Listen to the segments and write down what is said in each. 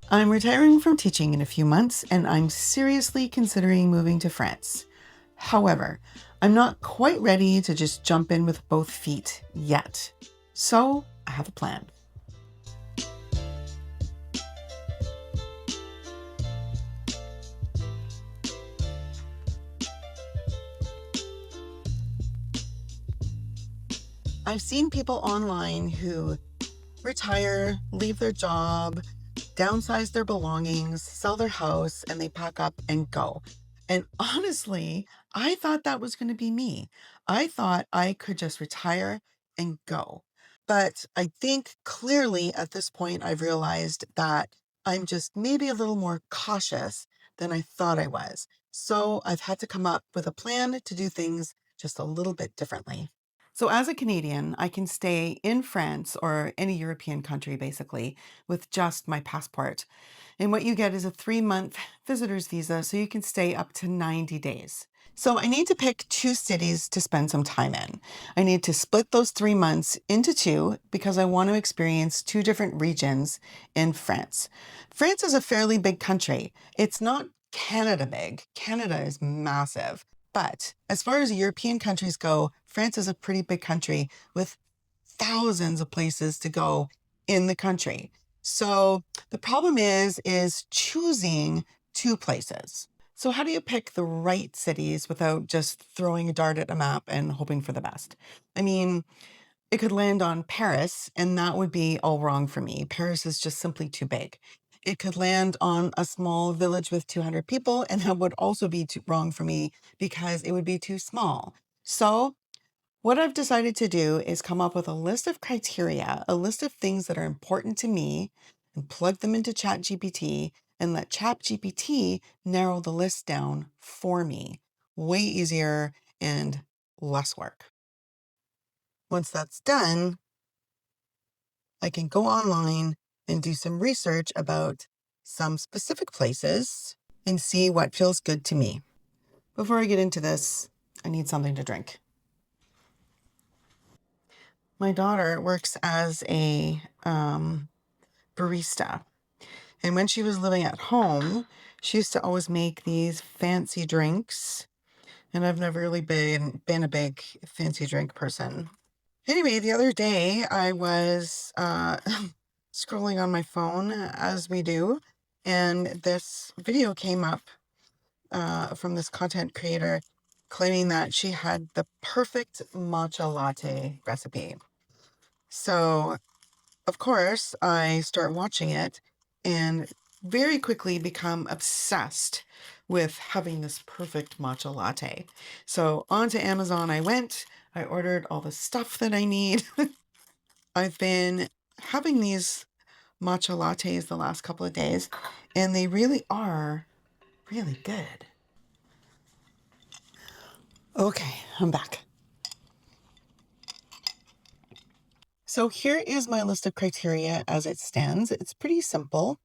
I'm retiring from teaching in a few months, and I'm seriously considering moving to France. However, I'm not quite ready to just jump in with both feet yet. So I have a plan. I've seen people online who retire, leave their job, downsize their belongings, sell their house, and they pack up and go. And honestly, I thought that was going to be me. I thought I could just retire and go. But I think clearly at this point, I've realized that I'm just maybe a little more cautious than I thought I was. So I've had to come up with a plan to do things just a little bit differently. So, as a Canadian, I can stay in France or any European country basically with just my passport. And what you get is a 3-month visitor's visa, so you can stay up to 90 days. So, I need to pick 2 cities to spend some time in. I need to split those 3 months into two because I want to experience 2 different regions in France. France is a fairly big country. It's not Canada big, Canada is massive. But as far as European countries go, France is a pretty big country with thousands of places to go in the country. So the problem is choosing 2 places. So how do you pick the right cities without just throwing a dart at a map and hoping for the best? I mean, it could land on Paris, and that would be all wrong for me. Paris is just simply too big. It could land on a small village with 200 people, and that would also be too wrong for me because it would be too small. So, what I've decided to do is come up with a list of criteria, a list of things that are important to me, and plug them into Chat GPT and let Chat GPT narrow the list down for me. Way easier and less work. Once that's done, I can go online and do some research about some specific places and see what feels good to me. Before I get into this, I need something to drink. My daughter works as a barista. And when she was living at home, she used to always make these fancy drinks. And I've never really been a big fancy drink person. Anyway, the other day I was scrolling on my phone as we do, and this video came up from this content creator claiming that she had the perfect matcha latte recipe. So, of course, I start watching it and very quickly become obsessed with having this perfect matcha latte. So, onto Amazon I went. I ordered all the stuff that I need. I've been having these matcha lattes the last couple of days, and they really are really good. Okay, I'm back. So here is my list of criteria as it stands. It's pretty simple.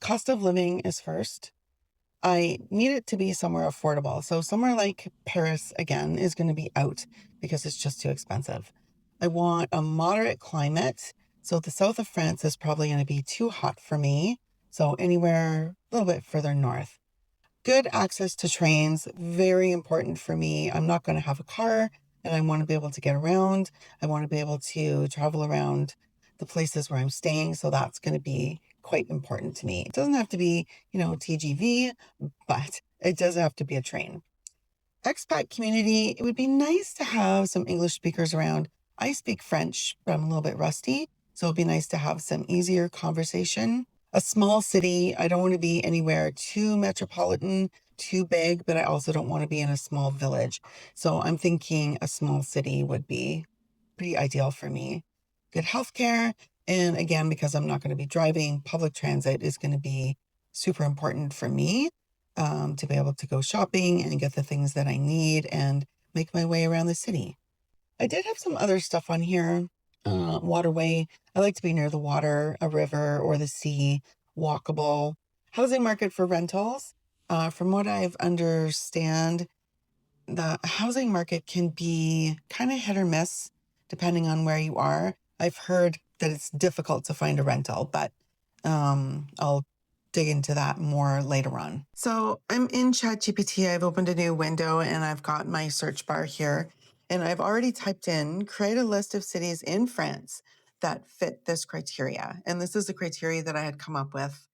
Cost of living is first. I need it to be somewhere affordable. So somewhere like Paris, again, is going to be out because it's just too expensive. I want a moderate climate. So the south of France is probably going to be too hot for me. So anywhere a little bit further north. Good access to trains, very important for me. I'm not going to have a car and I want to be able to get around. I want to be able to travel around the places where I'm staying. So that's going to be quite important to me. It doesn't have to be, TGV, but it does have to be a train. Expat community, it would be nice to have some English speakers around. I speak French, but I'm a little bit rusty. So it'd be nice to have some easier conversation. A small city, I don't want to be anywhere too metropolitan, too big, but I also don't want to be in a small village. So I'm thinking a small city would be pretty ideal for me. Good healthcare. And again, because I'm not going to be driving, public transit is going to be super important for me to be able to go shopping and get the things that I need and make my way around the city. I did have some other stuff on here. Waterway. I like to be near the water, a river or the sea, walkable. Housing market for rentals. From what I've understand, the housing market can be kind of hit or miss depending on where you are. I've heard that it's difficult to find a rental, but I'll dig into that more later on. So I'm in Chat GPT. I've opened a new window and I've got my search bar here. And I've already typed in, create a list of cities in France that fit this criteria. And this is the criteria that I had come up with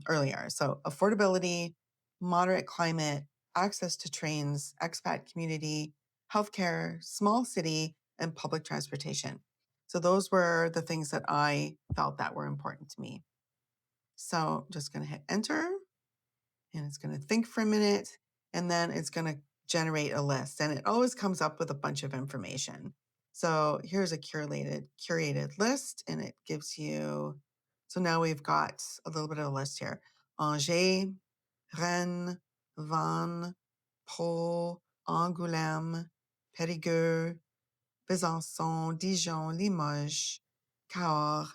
earlier. So affordability, moderate climate, access to trains, expat community, healthcare, small city, and public transportation. So those were the things that I felt that were important to me. So I'm just going to hit enter and it's going to think for a minute and then it's going to generate a list, and it always comes up with a bunch of information. So here's a curated list, and it gives you, so now we've got a little bit of a list here. Angers, Rennes, Vannes, Pau, Angoulême, Périgueux, Besançon, Dijon, Limoges, Cahors.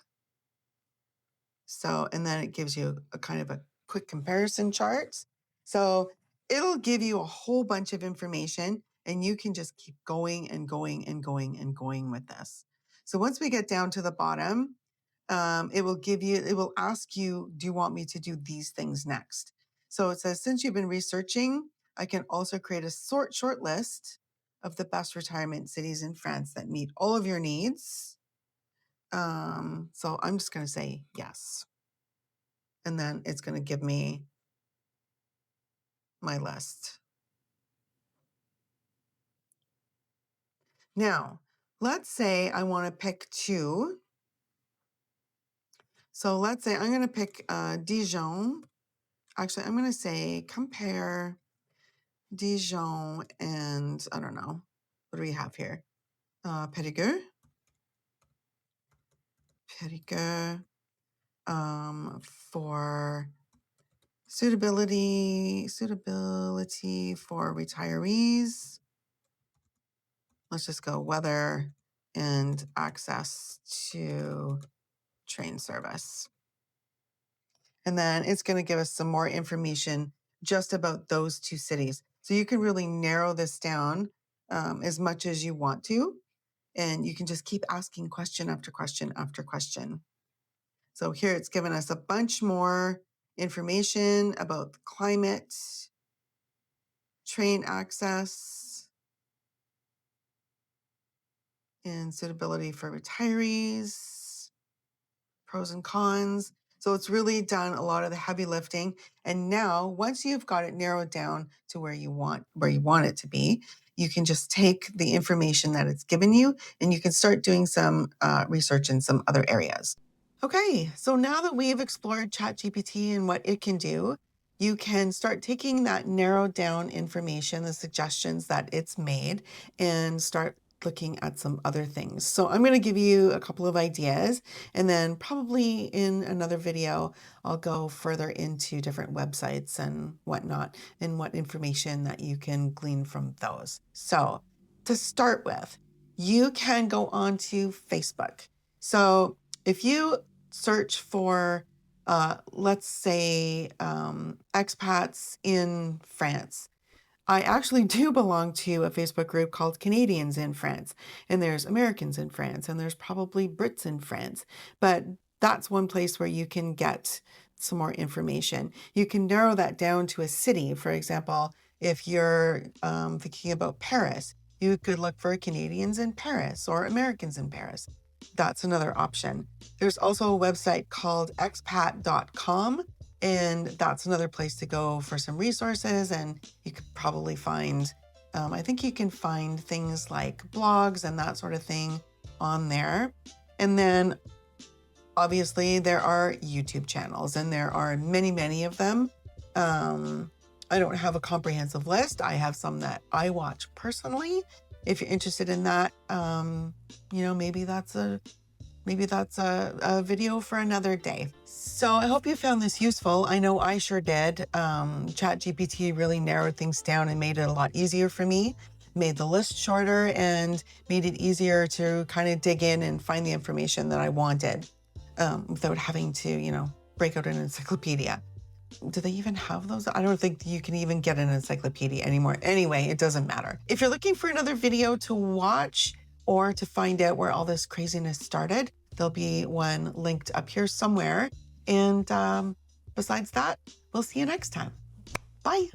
So, and then it gives you a kind of a quick comparison chart. So it'll give you a whole bunch of information and you can just keep going and going and going and going with this. So once we get down to the bottom, it will ask you, do you want me to do these things next? So it says, since you've been researching, I can also create a short list of the best retirement cities in France that meet all of your needs. So I'm just going to say yes. And then it's going to give me my list. Now, let's say I want to pick two. So let's say I'm going to pick Dijon. Actually, I'm going to say compare Dijon and, I don't know, what do we have here? Périgueux. For suitability for retirees. Let's just go weather and access to train service. And then it's going to give us some more information just about those two cities. So you can really narrow this down as much as you want to, and you can just keep asking question after question after question. So here it's given us a bunch more information about the climate, train access, and suitability for retirees, pros and cons. So it's really done a lot of the heavy lifting. And now once you've got it narrowed down to where you want it to be, you can just take the information that it's given you and you can start doing some research in some other areas. Okay, so now that we've explored Chat GPT and what it can do, you can start taking that narrowed down information, the suggestions that it's made, and start looking at some other things. So I'm going to give you a couple of ideas, and then probably in another video, I'll go further into different websites and whatnot, and what information that you can glean from those. So to start with, you can go onto Facebook. So if you search for, let's say, expats in France, I actually do belong to a Facebook group called Canadians in France, and there's Americans in France, and there's probably Brits in France, but that's one place where you can get some more information. You can narrow that down to a city. For example, if you're thinking about Paris, you could look for Canadians in Paris or Americans in Paris. That's another option. There's also a website called expat.com, and that's another place to go for some resources. And you could probably find, I think you can find things like blogs and that sort of thing on there. And then obviously there are YouTube channels, and there are many, many of them. I don't have a comprehensive list. I have some that I watch personally. If you're interested in that, maybe that's a video for another day. So I hope you found this useful. I know I sure did. Chat GPT really narrowed things down and made it a lot easier for me, made the list shorter, and made it easier to kind of dig in and find the information that I wanted without having to, break out an encyclopedia. Do they even have those? I don't think you can even get an encyclopedia anymore. Anyway, it doesn't matter. If you're looking for another video to watch or to find out where all this craziness started, there'll be one linked up here somewhere. And besides that, we'll see you next time. Bye.